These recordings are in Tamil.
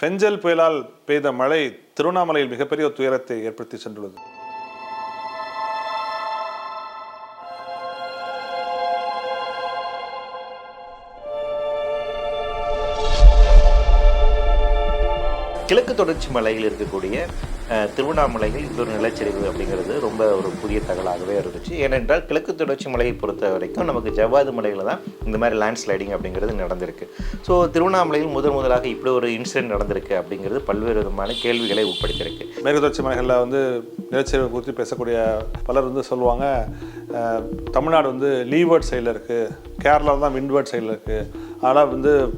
பெஞ்சல் புயலால் பெய்த மழை திருவண்ணாமலையில் மிகப்பெரிய துயரத்தை ஏற்படுத்தி சென்றுள்ளது. கிழக்கு தொடர்ச்சி மலையில் இருக்கக்கூடிய திருவண்ணாமலையில் இது ஒரு நிலச்சரிவு அப்படிங்கிறது ரொம்ப ஒரு புதிய தகவலாகவே இருந்துச்சு. ஏனென்றால் கிழக்கு தொடர்ச்சி மலையை பொறுத்த வரைக்கும் நமக்கு ஜவ்வாது மலையில் தான் இந்த மாதிரி லேண்ட் ஸ்லைடிங் அப்படிங்கிறது நடந்திருக்கு. ஸோ திருவண்ணாமலையில் முதலாக இப்படி ஒரு இன்சிடென்ட் நடந்திருக்கு அப்படிங்கிறது பல்வேறு விதமான கேள்விகளை உட்படுத்தியிருக்கு. மேற்கு தொடர்ச்சி மலைகளில் நிலச்சரிவு குறித்து பேசக்கூடிய பலர் சொல்லுவாங்க, தமிழ்நாடு லீவர்ட் சைடில் இருக்குது, கேரளா தான் விண்ட்வர்ட் சைடில் இருக்குது, ஆனால்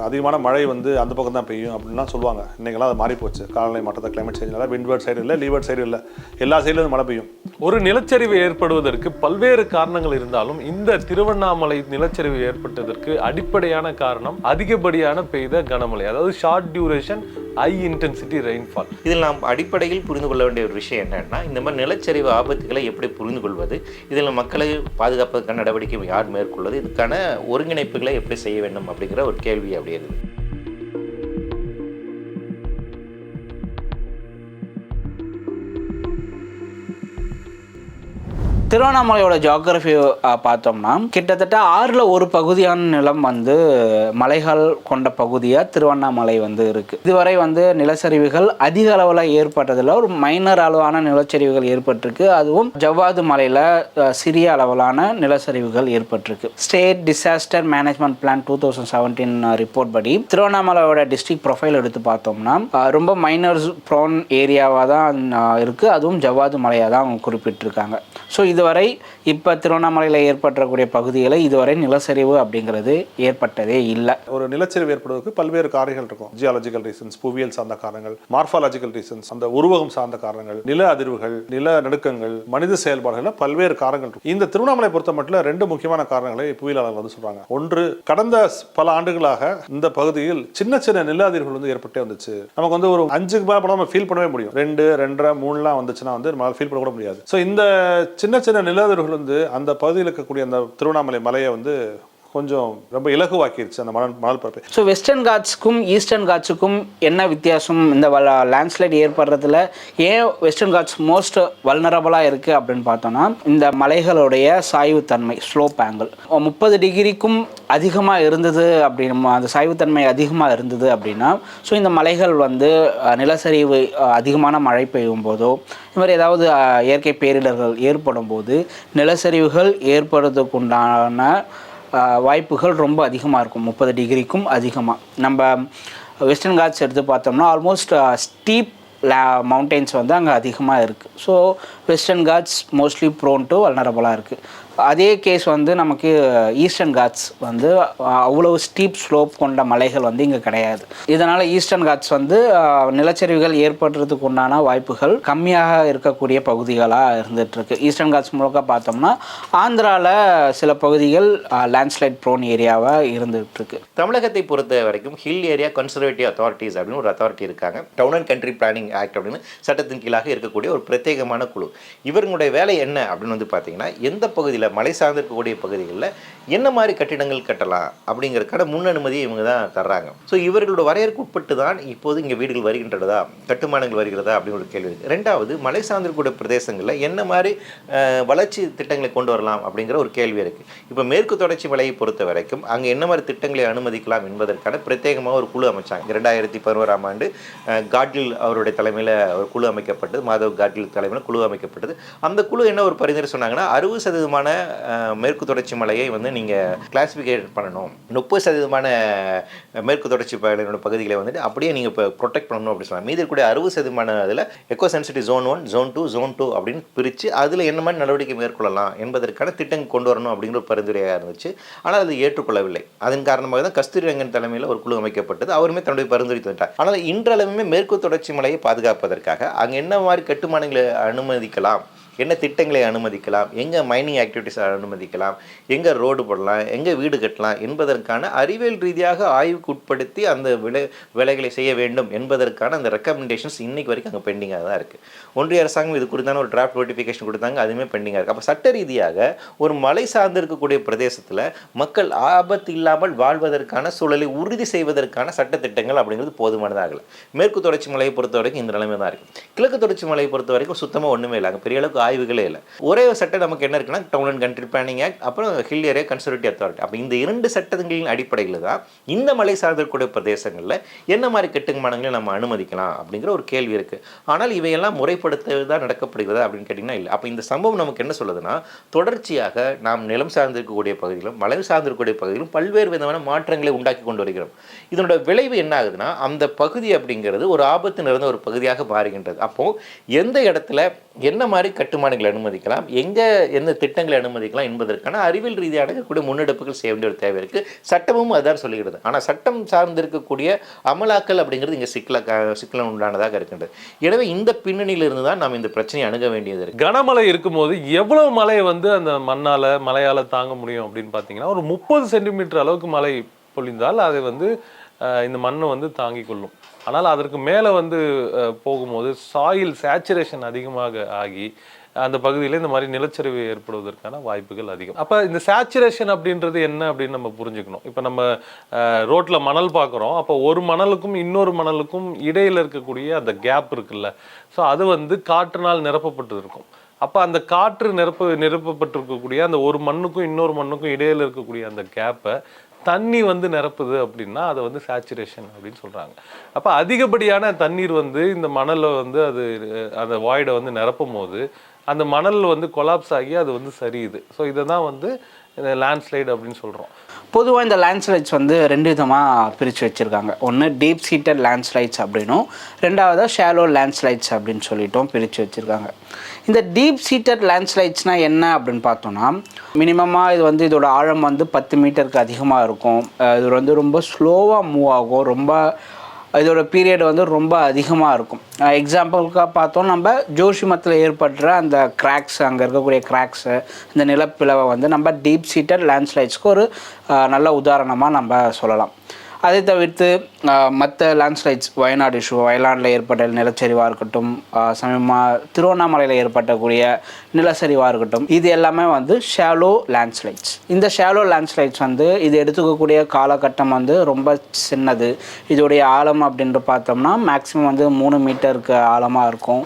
அதிகமான மழை அந்த பக்கம் தான் பெய்யும் அப்படின்லாம் சொல்லுவாங்க. இன்றைக்கெல்லாம் அது மாறி போச்சு. காலநிலை மாற்றத்தை கிளைமேட் சேஞ்சால விண்ட்வர்ட் சைடு இல்லை, லீவர்ட் சைடு இல்லை, எல்லா சைடுலையும் மழை பெய்யும். ஒரு நிலச்சரிவு ஏற்படுவதற்கு பல்வேறு காரணங்கள் இருந்தாலும் இந்த திருவண்ணாமலை நிலச்சரிவு ஏற்பட்டதற்கு அடிப்படையான காரணம் அதிகப்படியான பெய்த கனமழை, அதாவது short duration high intensity rainfall. இதில் நாம் அடிப்படையில் புரிந்து கொள்ள வேண்டிய ஒரு விஷயம் என்னன்னா, இந்த மாதிரி நிலச்சரிவு ஆபத்துகளை எப்படி புரிந்து கொள்வது, இதில் மக்களை பாதுகாப்பதற்கான நடவடிக்கை யார் மேற்கொள்வது, இதுக்கான ஒருங்கிணைப்புகளை எப்படி செய்ய வேண்டும் அப்படிங்கிற ஒரு கேள்வி அப்படி இருக்குது. திருவண்ணாமலையோட ஜியோகிராஃபி பார்த்தோம்னா கிட்டத்தட்ட 6ல் ஒரு பகுதியான நிலம் மலைகள் கொண்ட பகுதியாக திருவண்ணாமலை இருக்குது. இதுவரை நிலச்சரிவுகள் அதிக அளவில் ஏற்பட்டதில் ஒரு மைனர் அளவான நிலச்சரிவுகள் ஏற்பட்டிருக்கு. அதுவும் ஜவ்வாது மலையில் சிறிய அளவிலான நிலச்சரிவுகள் ஏற்பட்டிருக்கு. State disaster management plan 2017 report படி திருவண்ணாமலையோட டிஸ்ட்ரிக்ட் ப்ரொஃபைல் எடுத்து பார்த்தோம்னா ரொம்ப மைனர் ப்ரோன் ஏரியாவாக தான் இருக்குது. அதுவும் ஜவ்வாது மலையாக தான் அவங்க குறிப்பிட்டிருக்காங்க. ஸோ இதுவரை இப்போ திருவண்ணாமலையில் ஏற்பட்டக்கூடிய பகுதிகளை இதுவரை நிலச்சரிவு அப்படிங்கிறது ஏற்பட்டதே இல்லை. ஒரு நிலச்சரிவு ஏற்படுவதற்கு பல்வேறு காரணங்கள் இருக்கும். ஜியாலஜிக்கல் ரீசன்ஸ், புவியியல் சார்ந்த காரணங்கள், மார்பாலஜிக்கல் ரீசன்ஸ், அந்த உருவகம் சார்ந்த காரணங்கள், நில அதிர்வுகள், நில நடுக்கங்கள், மனித செயல்பாடுகள், பல்வேறு காரணங்கள் இருக்கும். இந்த திருவண்ணாமலை பொறுத்த மட்டும் 2 முக்கியமான காரணங்களை புவியியலாளர்கள் சொல்றாங்க. ஒன்று, கடந்த பல ஆண்டுகளாக இந்த பகுதியில் சின்ன சின்ன நில அதிர்வுகள் ஏற்பட்டே வந்துச்சு. நமக்கு ஒரு 5க்கு மேல படம் நம்ம ஃபீல் பண்ணவே முடியும். 2, 2.5, 3 வந்துச்சுன்னா நம்மளால ஃபீல் பண்ண கூட முடியாது. ஸோ இந்த சின்ன சின்ன நிலதிர்வுகள் அந்த பகுதியில் இருக்கக்கூடிய அந்த திருவண்ணாமலை மலையை கொஞ்சம் ரொம்ப இலகுவாக்கிடுச்சு அந்த மணல் பரப்பு. ஸோ வெஸ்டர்ன் காட்ஸுக்கும் ஈஸ்டர்ன் காட்ஸுக்கும் என்ன வித்தியாசம்? இந்த லேண்ட்ஸ்லைட் ஏற்படுறதுல ஏன் வெஸ்டர்ன் காட்ஸ் மோஸ்ட் வல்னரபுளாக இருக்குது அப்படின்னு பார்த்தோன்னா, இந்த மலைகளுடைய சாய்வுத்தன்மை, ஸ்லோப் ஆங்கிள் 30 டிகிரிக்கும் அதிகமாக இருந்தது அப்படின்னா, அந்த சாய்வுத்தன்மை அதிகமாக இருந்தது அப்படின்னா, ஸோ இந்த மலைகள் நிலச்சரிவு அதிகமான மழை பெய்யும் போதோ இந்த மாதிரி ஏதாவது இயற்கை பேரிடர்கள் ஏற்படும் போது நிலச்சரிவுகள் ஏற்படுறதுக்குண்டான வாய்ப்புகள் ரொம்ப அதிகமாக இருக்கும். 30 டிகிரிக்கும் அதிகமாக. நம்ம வெஸ்டர்ன் காட்ஸ் எடுத்து பார்த்தோம்னா ஆல்மோஸ்ட் ஸ்டீப் மவுண்டெயின்ஸ் அங்கே அதிகமாக இருக்குது. So Western Ghats mostly prone to வல்னரபுளாக இருக்குது. அதே கேஸ் நமக்கு ஈஸ்டர்ன் காட்ஸ் அவ்வளோ ஸ்டீப் ஸ்லோப் கொண்ட மலைகள் இங்கே கிடையாது. இதனால் ஈஸ்டர்ன் காட்ஸ் நிலச்சரிவுகள் ஏற்படுறதுக்கு உண்டான வாய்ப்புகள் கம்மியாக இருக்கக்கூடிய பகுதிகளாக இருந்துகிட்ருக்கு. ஈஸ்டர்ன் காட்ஸ் முழுக்க பார்த்தோம்னா ஆந்திராவில் சில பகுதிகள் லேண்ட்ஸ்லைட் ப்ரோன் ஏரியாவாக இருந்துகிட்ருக்கு. தமிழகத்தை பொறுத்த வரைக்கும் ஹில் ஏரியா கன்சர்வேட்டிவ் அத்தாரிட்டிஸ் அப்படின்னு ஒரு அத்தாரிட்டி இருக்காங்க. Town and country planning act அப்படின்னு சட்டத்தின் கீழாக இருக்கக்கூடிய ஒரு பிரத்யேகமான குழு. இவர்களுடைய வேலை என்ன அப்படின்னு பார்த்தீங்கன்னா, எந்த பகுதியில் மலை சார்ந்திருக்கக்கூடிய பகுதிகளில் என்ன மாதிரி கட்டிடங்கள் கட்டலாம் அப்படிங்கிறதுக்கான முன் அனுமதியை இவங்க தான் தர்றாங்க. ஸோ இவர்களோட வரையறுக்கு உட்பட்டு தான் இப்போது இங்கே வீடுகள் வருகின்றதா, கட்டுமானங்கள் வருகிறதா அப்படின்னு ஒரு கேள்வி இருக்குது. 2வது, மலை சார்ந்திருக்கக்கூடிய பிரதேசங்களில் என்ன மாதிரி வளர்ச்சி திட்டங்களை கொண்டு வரலாம் அப்படிங்கிற ஒரு கேள்வி இருக்குது. இப்போ மேற்கு தொடர்ச்சி மலையை பொறுத்த வரைக்கும் அங்கே என்ன மாதிரி திட்டங்களை அனுமதிக்கலாம் என்பதற்கான பிரத்யேகமாக ஒரு குழு அமைச்சாங்க. 2011ஆம் ஆண்டு காட்கில் அவருடைய தலைமையில் ஒரு குழு அமைக்கப்பட்டது. மாதவ் காட்கில் தலைமையில் குழு அமைக்கப்பட்டது. அந்த குழு என்ன ஒரு பரிந்துரை சொன்னாங்கன்னா, 60% மேற்கு தொடர்ச்சி மலையை நீங்கள் கிளாசிஃபிகேட் பண்ணணும், 30% மேற்கு தொடர்ச்சி மலையோட பகுதிகளை அப்படியே நீங்கள் இப்போ ப்ரொடெக்ட் பண்ணணும் அப்படின்னு சொன்னாங்க. மீதி இருக்கக்கூடிய 60% அதில் eco sensitive zone 1, zone 2, zone 2 அப்படின்னு பிரித்து அதில் என்ன மாதிரி நடவடிக்கை மேற்கொள்ளலாம் என்பதற்கான திட்டங்கள் கொண்டு வரணும் அப்படிங்கிற ஒரு பரிந்துரையாக இருந்துச்சு. ஆனால் அது ஏற்றுக்கொள்ளவில்லை. அதன் காரணமாக தான் கஸ்தூரிரங்கன் தலைமையில் ஒரு குழு அமைக்கப்பட்டது. அவருமே தன்னுடைய பரிந்துரை தந்தார். ஆனால் இன்றளவுமே மேற்கு தொடர்ச்சி மலையை பாதுகாப்பதற்காக அங்கே என்ன மாதிரி கட்டுமானங்களை அனுமதிக்கலாம் என்ன திட்டங்களை அனுமதிக்கலாம், எங்கே மைனிங் ஆக்டிவிட்டிஸ் அனுமதிக்கலாம், எங்கே ரோடு போடலாம், எங்கே வீடு கட்டலாம் என்பதற்கான அறிவியல் ரீதியாக ஆய்வுக்கு உட்படுத்தி அந்த வேலைகளை செய்ய வேண்டும் என்பதற்கான அந்த ரெக்கமெண்டேஷன்ஸ் இன்னைக்கு வரைக்கும் அங்கே பெண்டிங்காக தான் இருக்குது. ஒன்றிய அரசாங்கம் இது குறித்தான ஒரு டிராஃப்ட் நோட்டிஃபிகேஷன் கொடுத்தாங்க, அதுவுமே பெண்டிங்காக இருக்குது. அப்போ சட்ட ரீதியாக ஒரு மலை சார்ந்து இருக்கக்கூடிய பிரதேசத்தில் மக்கள் ஆபத்து இல்லாமல் வாழ்வதற்கான சூழலை உறுதி செய்வதற்கான சட்டத்திட்டங்கள் அப்படிங்கிறது போதுமானதாக இல்லை. மேற்கு தொடர்ச்சி மலையை பொறுத்த வரைக்கும் இந்த நிலைமை தான் இருக்குது. கிழக்கு தொடர்ச்சி மலையை பொறுத்த வரைக்கும் சுத்தமாக ஒன்றுமே இல்லை, அங்கே பெரிய அளவுக்கு ஆய்வுகளே இல்லை. ஒரே ஒரு சட்டம் நமக்கு என்ன இருக்குன்னா town and country planning act, அப்புறம் ஹில் ஏரியா கன்சர்வேட்டிவ் அத்தாரிட்டி. அப்போ இந்த 2 சட்டங்களின் அடிப்படையில் தான் இந்த மலை சார்ந்திருக்கக்கூடிய பிரதேசங்களில் என்ன மாதிரி கட்டுமானங்களை நம்ம அனுமதிக்கலாம் அப்படிங்கிற ஒரு கேள்வி இருக்குது. ஆனால் இவையெல்லாம் முறைப்படுத்துவதாக நடக்கப்படுகிறதா அப்படின்னு கேட்டிங்கன்னா இல்லை. அப்போ இந்த சம்பவம் நமக்கு என்ன சொல்லுதுன்னா, தொடர்ச்சியாக நாம் நிலம் சார்ந்திருக்கக்கூடிய பகுதியிலும் மலை சார்ந்திருக்கக்கூடிய பகுதியிலும் பல்வேறு விதமான மாற்றங்களை உண்டாக்கி கொண்டு வருகிறோம். இதனோட விளைவு என்ன ஆகுதுன்னா, அந்த பகுதி அப்படிங்கிறது ஒரு ஆபத்து நிறைந்த ஒரு பகுதியாக மாறுகின்றது. அப்போது எந்த இடத்துல என்ன மாதிரி கட்டுமானங்களை அனுமதிக்கலாம், எங்கே எந்த திட்டங்களை அனுமதிக்கலாம் என்பதற்கான அறிவியல் ரீதியான இருக்கக்கூடிய முன்னெடுப்புகள் செய்ய வேண்டிய ஒரு தேவை இருக்குது. சட்டமும் அதுதான் சொல்லுகிறது. ஆனால் சட்டம் சார்ந்திருக்கக்கூடிய அமலாக்கல் அப்படிங்கிறது இங்கே சிக்கலம் உண்டானதாக இருக்கின்றது. எனவே இந்த பின்னணியிலிருந்து தான் நாம் இந்த பிரச்சனையை அணுக வேண்டியது இருக்குது. கனமழை இருக்கும்போது எவ்வளவு மழையை வந்து அந்த மழையால் தாங்க முடியும் அப்படின்னு பார்த்தீங்கன்னா, ஒரு 30 சென்டிமீட்டர் அளவுக்கு மழை பொழிந்தால் அதை வந்து இந்த மண்ணை வந்து தாங்கி கொள்ளும். ஆனால் அதற்கு மேலே வந்து போகும்போது சாயில் சேச்சுரேஷன் அதிகமாக ஆகி அந்த பகுதியில் இந்த மாதிரி நிலச்சரிவு ஏற்படுவதற்கான வாய்ப்புகள் அதிகம். அப்போ இந்த சேச்சுரேஷன் அப்படின்றது என்ன அப்படின்னு நம்ம புரிஞ்சுக்கணும். இப்போ நம்ம ரோட்டில் மணல் பார்க்குறோம், அப்போ ஒரு மணலுக்கும் இன்னொரு மணலுக்கும் இடையில் இருக்கக்கூடிய அந்த கேப் இருக்குல்ல, ஸோ அது வந்து காற்றினால் நிரப்பப்பட்டு இருக்கும். அப்போ அந்த காற்று நிரப்பப்பட்டிருக்கக்கூடிய அந்த ஒரு மண்ணுக்கும் இன்னொரு மண்ணுக்கும் இடையில் இருக்கக்கூடிய அந்த கேப்பை தண்ணி வந்து நிரப்புது அப்படின்னா அதை வந்து சேச்சுரேஷன் அப்படின்னு சொல்கிறாங்க. அப்போ அதிகப்படியான தண்ணீர் வந்து இந்த மணலில் வந்து அது அந்த வாய்டை வந்து நிரப்பும் போது அந்த மணல் வந்து கொலாப்ஸ் ஆகி அது வந்து சரியுது. ஸோ இதை தான் வந்து லேண்ட்ஸ்லைடு அப்படின்னு சொல்கிறோம். பொதுவாக இந்த லேண்ட்ஸ்லைட்ஸ் வந்து 2 விதமாக பிரித்து வச்சுருக்காங்க. ஒன்று டீப் சீட்டட் லேண்ட்ஸ்லைட்ஸ் அப்படின்னும், ரெண்டாவது ஷாலோ லேண்ட்ஸ்லைட்ஸ் அப்படின்னு சொல்லிட்டும் பிரித்து வச்சுருக்காங்க. இந்த டீப் சீட்டட் லேண்ட்ஸ்லைட்ஸ்னால் என்ன அப்படின்னு பார்த்தோன்னா, மினிமமாக இது வந்து இதோட ஆழம் வந்து 10 மீட்டருக்கு அதிகமாக இருக்கும். இது வந்து ரொம்ப ஸ்லோவாக மூவ் ஆகும், ரொம்ப இதோட பீரியட் வந்து ரொம்ப அதிகமாக இருக்கும். எக்ஸாம்பிளுக்காக பார்த்தோம், நம்ம ஜோஷிமத்தில் ஏற்படுற அந்த கிராக்ஸ், அங்கே இருக்கக்கூடிய கிராக்ஸு, இந்த நிலப்பிளவை வந்து நம்ம டீப் சீட்டட் லேண்ட்ஸ்லைட்ஸ்க்கு ஒரு நல்ல உதாரணமாக நம்ம சொல்லலாம். அதை தவிர்த்து மற்ற லேண்ட்ஸ்லைட்ஸ், வயநாடு இஷ்யூ, வயநாட்டில் ஏற்பட்ட நிலச்சரிவாக இருக்கட்டும், சமயமாக திருவண்ணாமலையில் ஏற்பட்டக்கூடிய நிலச்சரிவாக இருக்கட்டும், இது எல்லாமே வந்து ஷாலோ லேண்ட்ஸ்லைட்ஸ். இந்த ஷாலோ லேண்ட்ஸ்லைட்ஸ் வந்து இது எடுத்துக்கக்கூடிய காலகட்டம் வந்து ரொம்ப சின்னது. இதோடைய ஆழம் அப்படின்ட்டு பார்த்தோம்னா மேக்ஸிமம் வந்து 3 மீட்டருக்கு ஆழமாக இருக்கும்.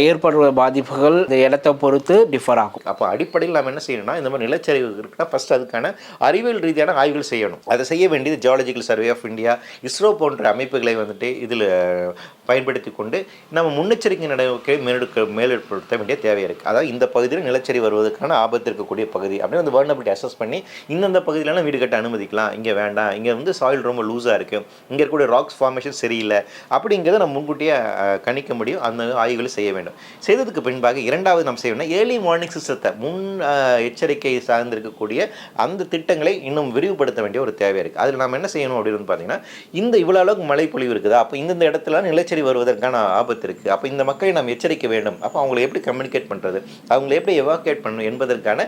ஏற்படுற பாதிப்புகள் இந்த இடத்தை பொறுத்து டிஃபர் ஆகும். அப்போ அடிப்படையில் நம்ம என்ன செய்யணும்னா, இந்த மாதிரி நிலச்சரிவு இருக்குன்னா ஃபஸ்ட் அதுக்கான அறிவியல் ரீதியான ஆய்வுகள் செய்யணும். அதை செய்ய வேண்டியது geological survey of India, ISRO போன்ற அமைப்புகளை வந்துட்டு இதில் பயன்படுத்தி கொண்டு நம்ம முன்னெச்சரிக்கை நடவடிக்கை மேலெடுப்படுத்த வேண்டிய தேவை இருக்குது. அதாவது இந்த பகுதியில் நிலச்சரிவு வருவதற்கான ஆபத்து இருக்கக்கூடிய பகுதி அப்படின்னு அந்த வர்னபிலிட்டி அசஸ் பண்ணி இந்தந்த பகுதியிலாம் வீடு கட்ட அனுமதிக்கலாம், இங்கே வேண்டாம், இங்கே வந்து சாயில் ரொம்ப லூஸாக இருக்குது, இங்கே இருக்கக்கூடிய ராக்ஸ் ஃபார்மேஷன் சரியில்லை அப்படிங்கிறத நம்ம முன்கூட்டியே கணிக்க முடியும். அந்த ஆய்வுகளை செய்ய வேண்டும். செய்ததுக்கு பின்பாக இரண்டாவது நம்ம செய்யணும்னா ஏர்லி வார்னிங் சிஸ்டத்தை, முன் எச்சரிக்கை சார்ந்திருக்கக்கூடிய அந்த திட்டங்களை இன்னும் விரிவுபடுத்த வேண்டிய ஒரு தேவை இருக்குது. அதில் நம்ம என்ன செய்யணும் அப்படின்னு பார்த்தீங்கன்னா, இந்த இவ்வளோ அளவுக்கு மழை பொழிவு இருக்குதா, அப்போ இந்த இடத்துல நிலச்சரிவு வருவதற்கான ஆபத்து இருக்குது, அப்போ இந்த மக்களை நாம் எச்சரிக்க வேண்டும், அப்போ அவங்களை எப்படி கம்யூனிகேட் பண்ணுறது, அவங்களை எப்படி எவாக்குவேட் பண்ணணும் என்பதற்கான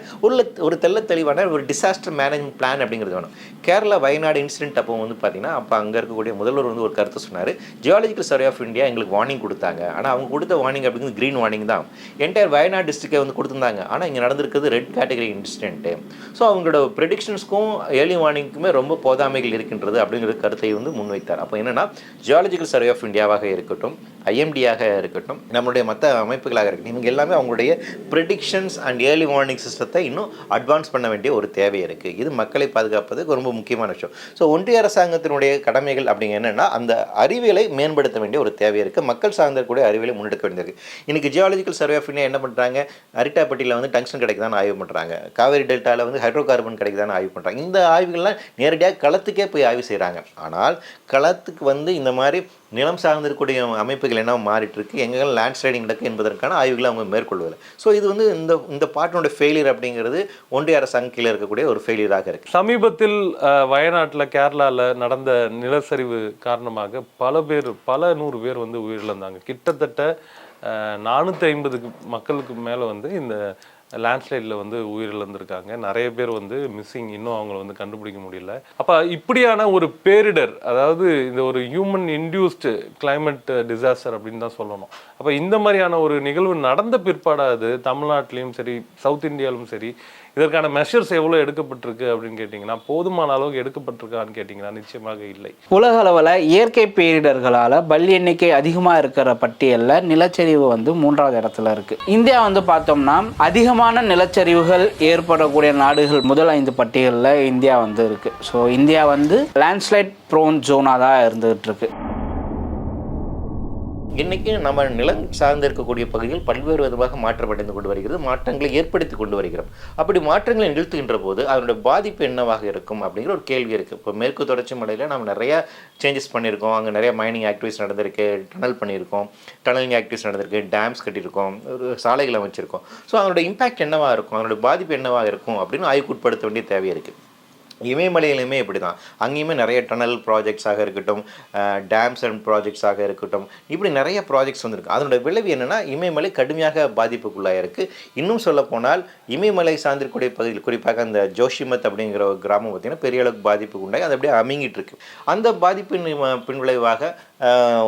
ஒரு தெளிவான ஒரு டிசாஸ்டர் மேனேஜ்மெண்ட் பிளான் அப்படிங்கிறது வேணும். கேரளா வயநாடு இன்சிடென்ட் அப்போ வந்து பார்த்தீங்கன்னா, அப்போ அங்கே இருக்கக்கூடிய முதல்வர் வந்து ஒரு கருத்து சொன்னார், ஜியாலஜிக்கல் சர்வே ஆஃப் இந்தியா எங்களுக்கு வார்னிங் கொடுத்தாங்க, ஆனால் அவங்க கொடுத்த வார்னிங் அப்படிங்கிறது க்ரீன் வார்னிங் தான். என்டையர் வயநாடு டிஸ்ட்ரிக்டை வந்து கொடுத்துருந்தாங்க, ஆனால் இங்கே நடந்திருக்கிறது ரெட் கேட்டகரி இன்சிடென்ட்டு. ஸோ அவங்களோட ப்ரெடிக்ஷன்ஸ்க்கும் ஏர்லி வார்னிங்க்குமே ரொம்ப போதாமைகள் இருக்கின்றது அப்படிங்கிற கருத்தை வந்து முன்வைத்தார். அப்போ என்னென்னா, ஜியாலஜிக்கல் சர்வே ஆஃப் இந்தியாவாக இருக்கட்டும், ஐஎம்டியாக இருக்கட்டும், நம்மளுடைய மற்ற அமைப்புகளாக இருக்கட்டும், இவங்க எல்லாமே அவங்களுடைய ப்ரெடிக்ஷன்ஸ் அண்ட் ஏர்லி வார்னிங் சிஸ்டத்தை இன்னும் அட்வான்ஸ் பண்ண வேண்டிய ஒரு தேவை இருக்குது. இது மக்களை பாதுகாப்பதுக்கு ரொம்ப முக்கியமான விஷயம். ஸோ ஒன்றிய அரசாங்கத்தினுடைய கடமைகள் அப்படிங்க என்னென்னா, அந்த அறிவியலை மேம்படுத்த வேண்டிய ஒரு தேவை இருக்குது. மக்கள் சார்ந்தக்கூடிய அறிவியலை முன்னெடுக்க வேண்டியிருக்கு. இன்றைக்கி ஜியாலஜிக்கல் சர்வே ஆஃப் இந்தியா என்ன பண்ணுறாங்க, அரிட்டாப்பட்டியில் வந்து டங்ஸ்டன் கிடைக்குதான்னு ஆய்வு பண்ணுறாங்க, காவேரி டெல்டாவில் வந்து ஹைட்ரோ கார்பன் கிடைக்குதான்னு ஆய்வு பண்ணுறாங்க. இந்த ஆய்வுகள்லாம் நேரடியாக களத்துக்கே போய் ஆய்வு செய்கிறாங்க. ஆனால் களத்துக்கு வந்து இந்த மாதிரி நிலம் சார்ந்திருக்கக்கூடிய அமைப்புகள் என்ன மாறிட்டு இருக்கு, எங்கெல்லாம் லேண்ட் ஸ்லைடிங் நடக்கு என்பதற்கான ஆய்வுகளை அவங்க மேற்கொள்வதில்லை. ஸோ இது வந்து இந்த பாட்டினுடைய ஃபெயிலியர் அப்படிங்கிறது ஒன்றிய அரசாங்க கீழே இருக்கக்கூடிய ஒரு ஃபெயிலியராக இருக்கு. சமீபத்தில் வயநாட்டில் கேரளாவில் நடந்த நிலச்சரிவு காரணமாக பல நூறு பேர் வந்து உயிரிழந்தாங்க. கிட்டத்தட்ட 450 மக்களுக்கு மேலே வந்து இந்த லேண்ட்ஸ்லைடில் வந்து உயிரிழந்திருக்காங்க. நிறைய பேர் வந்து மிஸ்ஸிங், இன்னும் அவங்கள வந்து கண்டுபிடிக்க முடியல. அப்போ இப்படியான ஒரு பேரிடர், அதாவது இந்த ஒரு ஹியூமன் இன்டியூஸ்டு கிளைமேட் டிசாஸ்டர் அப்படின்னு தான் சொல்லணும். அப்போ இந்த மாதிரியான ஒரு நிகழ்வு நடந்த பிற்பாடாது தமிழ்நாட்டிலையும் சரி சவுத் இந்தியாவிலும் சரி இதற்கான மெஷர்ஸ் எவ்வளோ எடுக்கப்பட்டிருக்கு அப்படின்னு கேட்டிங்கன்னா, போதுமான அளவுக்கு எடுக்கப்பட்டிருக்கான்னு கேட்டிங்கன்னா நிச்சயமாக இல்லை. உலக அளவில் இயற்கை பேரிடர்களால் பலி எண்ணிக்கை அதிகமாக இருக்கிற பட்டியலில் நிலச்சரிவு வந்து 3வது இடத்துல இருக்குது. இந்தியா வந்து பார்த்தோம்னா அதிகமான நிலச்சரிவுகள் ஏற்படக்கூடிய நாடுகள் முதல் 5 பட்டியலில் இந்தியா வந்து இருக்குது. ஸோ இந்தியா வந்து லேண்ட்ஸ்லைட் ப்ரோன் ஜோனாக தான் இருந்துகிட்டு இருக்கு. இன்றைக்கி நம்ம நிலம் சார்ந்து இருக்கக்கூடிய பகுதிகள் பல்வேறு விதமாக மாற்றமடைந்து கொண்டு வருகிறது, மாற்றங்களை ஏற்படுத்தி கொண்டு வருகிறோம். அப்படி மாற்றங்களை நிகழ்த்துகின்ற போது அதனுடைய பாதிப்பு என்னவாக இருக்கும் அப்படிங்கிற ஒரு கேள்வி இருக்குது. இப்போ மேற்கு தொடர்ச்சி மலையில் நம்ம நிறையா சேஞ்சஸ் பண்ணியிருக்கோம். அங்கே நிறைய மைனிங் ஆக்டிவிட்டிஸ் நடந்திருக்கு, டனல் பண்ணியிருக்கோம், டனலிங் ஆக்டிவிட்டிஸ் நடந்திருக்கு, டேம்ஸ் கட்டியிருக்கோம், ஒரு சாலைகளை அமைச்சிருக்கோம். ஸோ அதனுடைய இம்பேக்ட் என்னவாக இருக்கும், அதனுடைய பாதிப்பு என்னவாக இருக்கும் அப்படின்னு ஆய்வுக்குட்படுத்த வேண்டிய தேவை இருக்குது. இமயமலையிலுமே இப்படி தான், அங்கேயுமே நிறைய டனல் ப்ராஜெக்ட்ஸாக இருக்கட்டும், டேம்ஸ் அண்ட் ப்ராஜெக்ட்ஸாக இருக்கட்டும், இப்படி நிறைய ப்ராஜெக்ட்ஸ் வந்துருக்கு. அதனோட விளைவு என்னென்னா இமயமலை கடுமையாக பாதிப்புக்குள்ளாக இருக்குது. இன்னும் சொல்லப்போனால் இமயமலை சார்ந்திருக்கூடிய பகுதியில் குறிப்பாக அந்த ஜோஷிமத் அப்படிங்கிற ஒரு கிராமம் பார்த்திங்கன்னா பெரிய அளவுக்கு பாதிப்புக்கு உண்டாகி அது அப்படியே அமுங்கிட்டு இருக்கு. அந்த பாதிப்பின் பின்விளைவாக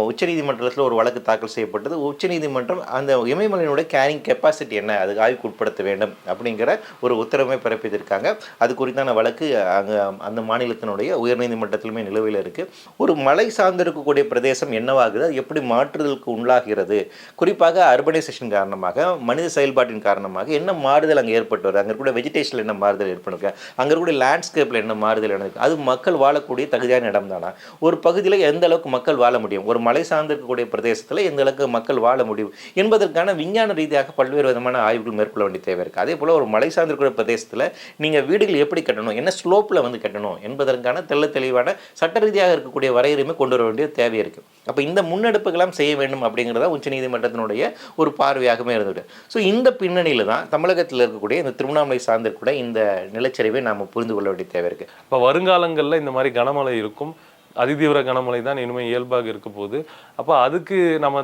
உச்சநீதிமன்றத்தில் ஒரு வழக்கு தாக்கல் செய்யப்பட்டது. உச்சநீதிமன்றம் அந்த இமயமலையினுடைய கேரிங் கெப்பாசிட்டி என்ன, அதுக்கு ஆய்வுக்கு உட்படுத்த வேண்டும் அப்படிங்கிற ஒரு உத்தரவை பிறப்பித்திருக்காங்க. அது குறித்தான வழக்கு அங்கே அந்த மாநிலத்தினுடைய உயர்நீதிமன்றத்திலுமே நிலுவையில் இருக்குது. ஒரு மலை சார்ந்திருக்கக்கூடிய பிரதேசம் என்னவாகுது, அது எப்படி மாற்றுதலுக்கு உள்ளாகிறது, குறிப்பாக அர்பனைசேஷன் காரணமாக, மனித செயல்பாட்டின் காரணமாக என்ன மாறுதல் அங்கே ஏற்பட்டு வருது, அங்கே இருக்கக்கூடிய வெஜிடேஷனில் என்ன மாறுதல் ஏற்படுங்க, அங்கே இருக்கக்கூடிய லேண்ட்ஸ்கேப்பில் என்ன மாறுதல் நடக்குது, அது மக்கள் வாழக்கூடிய தகுதியான இடம் தானா, ஒரு பகுதியில் எந்த அளவுக்கு மக்கள் வாழ முடியும், ஒரு மலை சார்ந்திருக்கக்கூடிய பிரதேசத்தில் எந்த அளவுக்கு மக்கள் வாழ முடியும் என்பதற்கான விஞ்ஞான ரீதியாக பல்வேறு விதமான ஆய்வுகள் மேற்கொள்ள வேண்டிய தேவை இருக்குது. அதே போல் ஒரு மலை சார்ந்திருக்கிற பிரதேசத்தில் நீங்கள் வீடுகள் எப்படி கட்டணும், என்ன ஸ்லோப்பில் வந்து கட்டணும் என்பதற்கான தெளிவான சட்ட ரீதியாக இருக்கக்கூடிய வரையறையுமே கொண்டு வர வேண்டிய தேவை இருக்குது. அப்போ இந்த முன்னெடுப்புகளாம் செய்ய வேண்டும் அப்படிங்கிறத உச்சநீதிமன்றத்தினுடைய ஒரு பார்வையாகவே இருந்துட்டு. ஸோ இந்த பின்னணியில் தான் தமிழகத்தில் இருக்கக்கூடிய இந்த திருவண்ணாமலை சார்ந்திருக்கூடிய இந்த நிலச்சரிவை நாம் புரிந்து கொள்ள வேண்டிய தேவை இருக்குது. இப்போ வருங்காலங்களில் இந்த மாதிரி கனமழை இருக்கும், அதிதீவிர கனமழை தான் இனிமேல் இயல்பாக இருக்க போகுது. அப்போ அதுக்கு நம்ம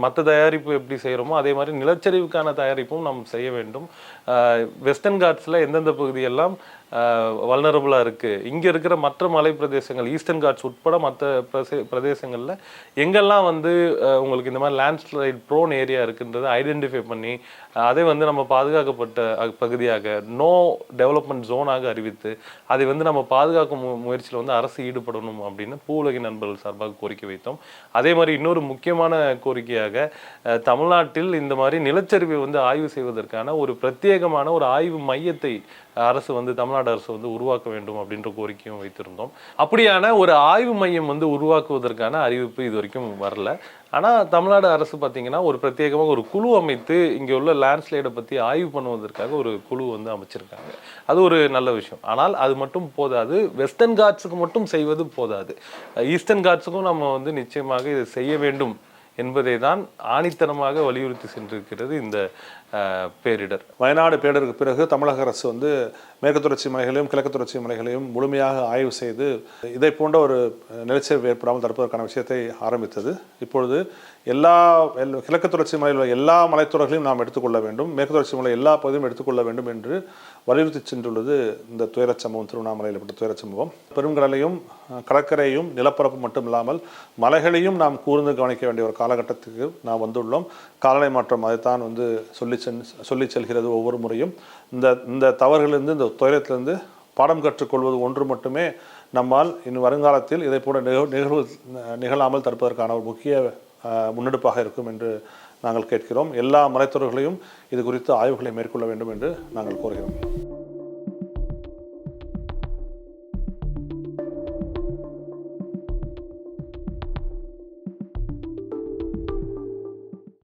மற்ற தயாரிப்பு எப்படி செய்கிறோமோ அதே மாதிரி நிலச்சரிவுக்கான தயாரிப்பும் நம்ம செய்ய வேண்டும். வெஸ்டர்ன் காட்ஸில் எந்தெந்த பகுதியெல்லாம் வல்னரபுளாக இருக்குது, இங்கே இருக்கிற மற்ற மலை பிரதேசங்கள் ஈஸ்டர்ன் காட்ஸ் உட்பட மற்ற பிரதேசங்களில் எங்கெல்லாம் வந்து உங்களுக்கு இந்த மாதிரி லேண்ட்ஸ்லைட் ப்ரோன் ஏரியா இருக்குன்றதை ஐடென்டிஃபை பண்ணி அதை வந்து நம்ம பாதுகாக்கப்பட்ட பகுதியாக நோ டெவலப்மெண்ட் ஜோனாக அறிவித்து அதை வந்து நம்ம பாதுகாக்கும் முயற்சியில் வந்து அரசு ஈடுபடணும் அப்படின்னு பூவுலகின் நண்பர்கள் சார்பாக கோரிக்கை வைத்தோம். அதே மாதிரி இன்னொரு முக்கியமான கோரிக்கையாக தமிழ்நாட்டில் இந்த மாதிரி நிலச்சரிவை வந்து ஆய்வு செய்வதற்கான ஒரு பிரத்யேகமான ஒரு ஆய்வு மையத்தை அரசு வந்து தமிழ்நாடு அரசு வந்து உருவாக்க வேண்டும் அப்படின்ற கோரிக்கையும் வைத்திருந்தோம். அப்படியான ஒரு ஆய்வு மையம் வந்து உருவாக்குவதற்கான அறிவிப்பு இது வரைக்கும் வரல. ஆனால் தமிழ்நாடு அரசு பார்த்தீங்கன்னா ஒரு பிரத்யேகமாக ஒரு குழு அமைத்து இங்கே உள்ள லேண்ட்ஸ்லைடை பற்றி ஆய்வு பண்ணுவதற்காக ஒரு குழு வந்து அமைச்சிருக்காங்க. அது ஒரு நல்ல விஷயம். ஆனால் அது மட்டும் போதாது, வெஸ்டர்ன் காட்ஸுக்கு மட்டும் செய்வது போதாது, ஈஸ்டர்ன் காட்ஸுக்கும் நம்ம வந்து நிச்சயமாக இதை செய்ய வேண்டும் என்பதை தான் ஆணித்தனமாக வலியுறுத்தி சென்றிருக்கிறது இந்த பேரிடர். வயநாடு பேரிடருக்கு பிறகு தமிழக அரசு வந்து மேற்கு தொடர்ச்சி மலைகளையும் கிழக்கு தொடர்ச்சி மலைகளையும் முழுமையாக ஆய்வு செய்து இதை போன்ற ஒரு நிலச்சரிவு ஏற்படாமல் தடுப்பதற்கான விஷயத்தை ஆரம்பித்தது. இப்பொழுது கிழக்கு தொடர்ச்சி மலையில் உள்ள எல்லா மலைத்தொடர்களையும் நாம் எடுத்துக்கொள்ள வேண்டும், மேற்கு தொடர்ச்சி மலை எல்லா பகுதியும் எடுத்துக்கொள்ள வேண்டும் என்று வலியுறுத்தி சென்றுள்ளது இந்த துயரச் சம்பவம், திருவண்ணாமலையில் ஏற்பட்ட துயரச் சம்பவம். பெருங்கடலையும் கடற்கரையும் நிலப்பரப்பு மட்டும் இல்லாமல் மலைகளையும் நாம் கூர்ந்து கவனிக்க வேண்டிய ஒரு காலகட்டத்துக்கு நாம் வந்துள்ளோம். காலநிலை மாற்றம் அதைத்தான் வந்து சொல்லி செல்கிறது ஒவ்வொரு முறையும். இந்த தவறுகளிலிருந்து, இந்த துயரத்திலிருந்து பாடம் கற்றுக்கொள்வது ஒன்று மட்டுமே நம்மால் இன்னும் வருங்காலத்தில் இதை போன்ற நிகழ்வு நிகழாமல் தடுப்பதற்கான ஒரு முக்கிய முன்னெடுப்பாக இருக்கும் என்று நாங்கள் கேட்கிறோம். எல்லா மலைத்தொடர்களையும் இது குறித்து ஆய்வுகளை மேற்கொள்ள வேண்டும் என்று நாங்கள் கோருகிறோம்.